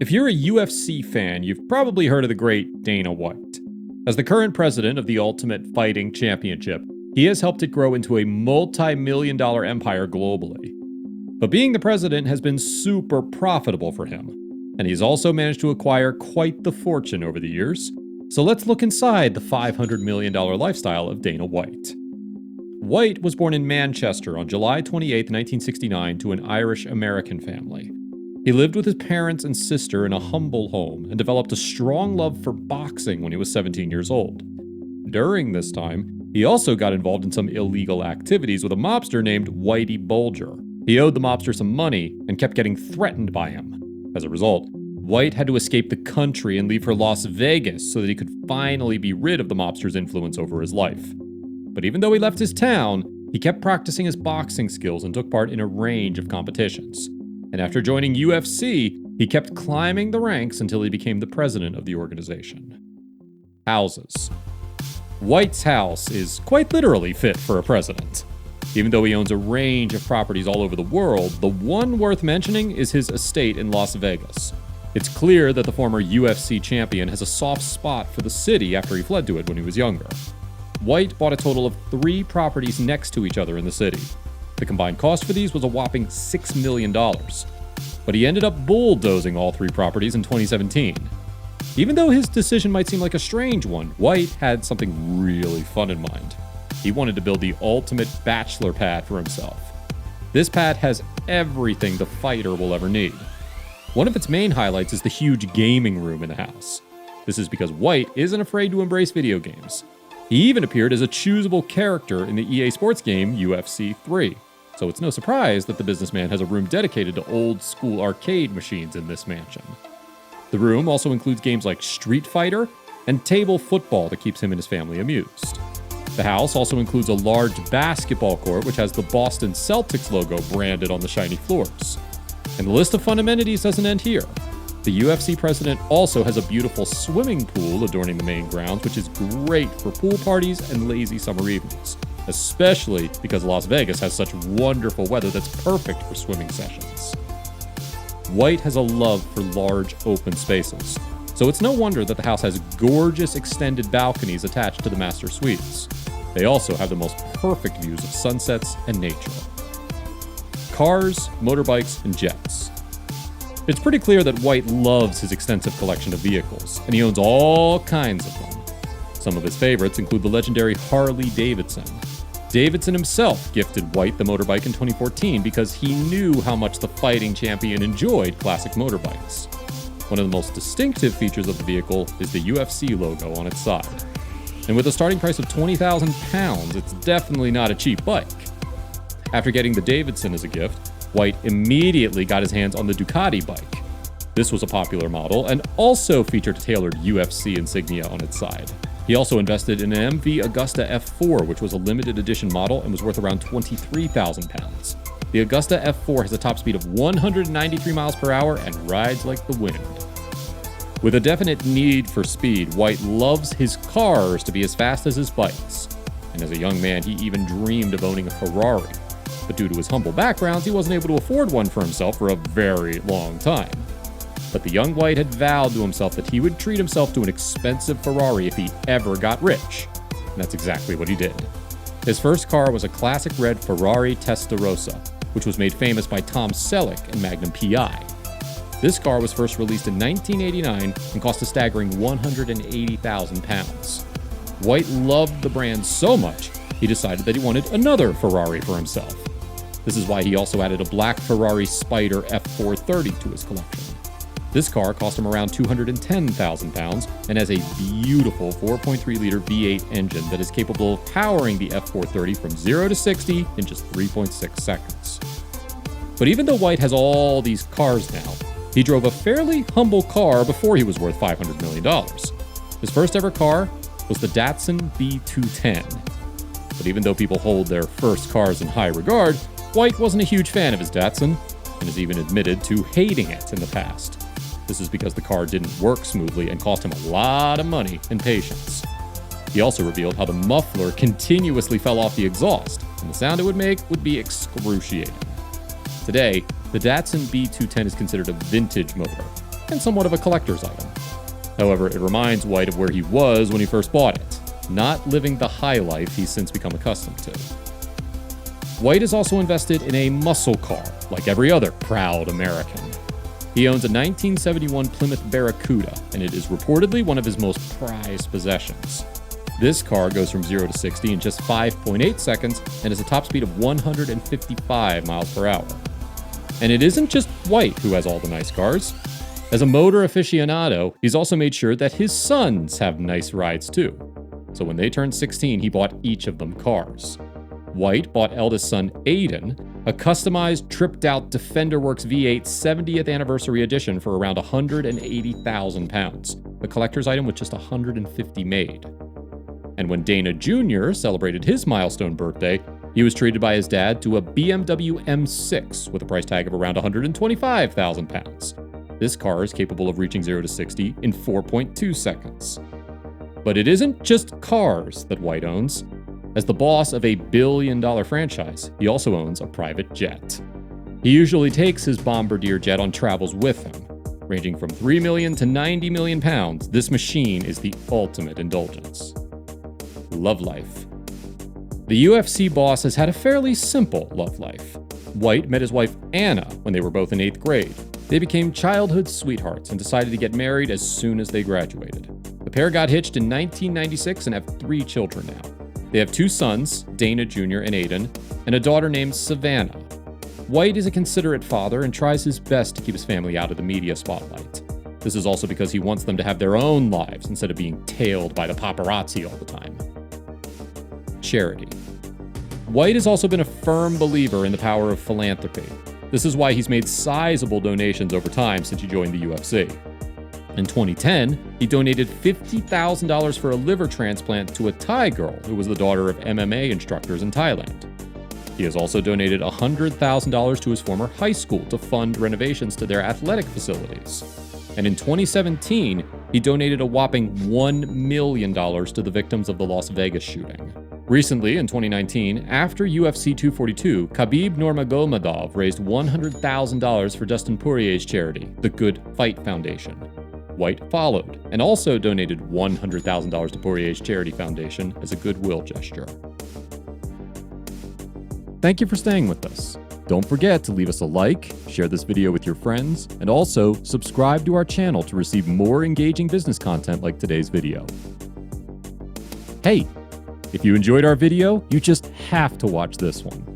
If you're a UFC fan, you've probably heard of the great Dana White. As the current president of the Ultimate Fighting Championship, he has helped it grow into a multi-million-dollar empire globally. But being the president has been super profitable for him, and he's also managed to acquire quite the fortune over the years. So let's look inside the $500 million lifestyle of Dana White. White was born in Manchester on July 28, 1969, to an Irish-American family. He lived with his parents and sister in a humble home and developed a strong love for boxing when he was 17 years old. During this time, he also got involved in some illegal activities with a mobster named Whitey Bulger. He owed the mobster some money and kept getting threatened by him. As a result, White had to escape the country and leave for Las Vegas so that he could finally be rid of the mobster's influence over his life. But even though he left his town, he kept practicing his boxing skills and took part in a range of competitions. And after joining UFC, he kept climbing the ranks until he became the president of the organization. Houses. White's house is quite literally fit for a president. Even though he owns a range of properties all over the world, the one worth mentioning is his estate in Las Vegas. It's clear that the former UFC champion has a soft spot for the city after he fled to it when he was younger. White bought a total of 3 properties next to each other in the city. The combined cost for these was a whopping $6 million. But he ended up bulldozing all 3 properties in 2017. Even though his decision might seem like a strange one, White had something really fun in mind. He wanted to build the ultimate bachelor pad for himself. This pad has everything the fighter will ever need. One of its main highlights is the huge gaming room in the house. This is because White isn't afraid to embrace video games. He even appeared as a choosable character in the EA Sports game UFC 3. So it's no surprise that the businessman has a room dedicated to old-school arcade machines in this mansion. The room also includes games like Street Fighter and table football that keeps him and his family amused. The house also includes a large basketball court which has the Boston Celtics logo branded on the shiny floors. And the list of fun amenities doesn't end here. The UFC president also has a beautiful swimming pool adorning the main grounds, which is great for pool parties and lazy summer evenings, especially because Las Vegas has such wonderful weather that's perfect for swimming sessions. White has a love for large open spaces, so it's no wonder that the house has gorgeous extended balconies attached to the master suites. They also have the most perfect views of sunsets and nature. Cars, motorbikes, and jets. It's pretty clear that White loves his extensive collection of vehicles, and he owns all kinds of them. Some of his favorites include the legendary Harley Davidson. Davidson himself gifted White the motorbike in 2014 because he knew how much the fighting champion enjoyed classic motorbikes. One of the most distinctive features of the vehicle is the UFC logo on its side. And with a starting price of £20,000, it's definitely not a cheap bike. After getting the Davidson as a gift, White immediately got his hands on the Ducati bike. This was a popular model and also featured a tailored UFC insignia on its side. He also invested in an MV Agusta F4, which was a limited edition model and was worth around £23,000. The Agusta F4 has a top speed of 193 miles per hour and rides like the wind. With a definite need for speed, White loves his cars to be as fast as his bikes. And as a young man, he even dreamed of owning a Ferrari. But due to his humble background, he wasn't able to afford one for himself for a very long time. But the young White had vowed to himself that he would treat himself to an expensive Ferrari if he ever got rich. And that's exactly what he did. His first car was a classic red Ferrari Testarossa, which was made famous by Tom Selleck in Magnum P.I. This car was first released in 1989 and cost a staggering £180,000. White loved the brand so much, he decided that he wanted another Ferrari for himself. This is why he also added a black Ferrari Spider F430 to his collection. This car cost him around £210,000 and has a beautiful 4.3-liter V8 engine that is capable of powering the F430 from 0 to 60 in just 3.6 seconds. But even though White has all these cars now, he drove a fairly humble car before he was worth $500 million. His first ever car was the Datsun B210. But even though people hold their first cars in high regard, White wasn't a huge fan of his Datsun, and has even admitted to hating it in the past. This is because the car didn't work smoothly and cost him a lot of money and patience. He also revealed how the muffler continuously fell off the exhaust, and the sound it would make would be excruciating. Today, the Datsun B210 is considered a vintage motor, and somewhat of a collector's item. However, it reminds White of where he was when he first bought it, not living the high life he's since become accustomed to. White is also invested in a muscle car, like every other proud American. He owns a 1971 Plymouth Barracuda, and it is reportedly one of his most prized possessions. This car goes from 0 to 60 in just 5.8 seconds and has a top speed of 155 miles per hour. And it isn't just White who has all the nice cars. As a motor aficionado, he's also made sure that his sons have nice rides too. So when they turned 16, he bought each of them cars. White bought eldest son Aiden a customized, tripped-out DefenderWorks V8 70th Anniversary Edition for around £180,000, a collector's item with just 150 made. And when Dana Jr. celebrated his milestone birthday, he was treated by his dad to a BMW M6 with a price tag of around £125,000. This car is capable of reaching 0 to 60 in 4.2 seconds. But it isn't just cars that White owns. As the boss of a billion-dollar franchise, he also owns a private jet. He usually takes his Bombardier jet on travels with him. Ranging from 3 million to 90 million pounds, this machine is the ultimate indulgence. Love life. The UFC boss has had a fairly simple love life. White met his wife Anna when they were both in 8th grade. They became childhood sweethearts and decided to get married as soon as they graduated. The pair got hitched in 1996 and have 3 children now. They have 2 sons, Dana Jr. and Aiden, and a daughter named Savannah. White is a considerate father and tries his best to keep his family out of the media spotlight. This is also because he wants them to have their own lives instead of being tailed by the paparazzi all the time. Charity. White has also been a firm believer in the power of philanthropy. This is why he's made sizable donations over time since he joined the UFC. In 2010, he donated $50,000 for a liver transplant to a Thai girl who was the daughter of MMA instructors in Thailand. He has also donated $100,000 to his former high school to fund renovations to their athletic facilities. And in 2017, he donated a whopping $1 million to the victims of the Las Vegas shooting. Recently, in 2019, after UFC 242, Khabib Nurmagomedov raised $100,000 for Dustin Poirier's charity, the Good Fight Foundation. White followed, and also donated $100,000 to Poirier's charity foundation as a goodwill gesture. Thank you for staying with us. Don't forget to leave us a like, share this video with your friends, and also subscribe to our channel to receive more engaging business content like today's video. Hey, if you enjoyed our video, you just have to watch this one.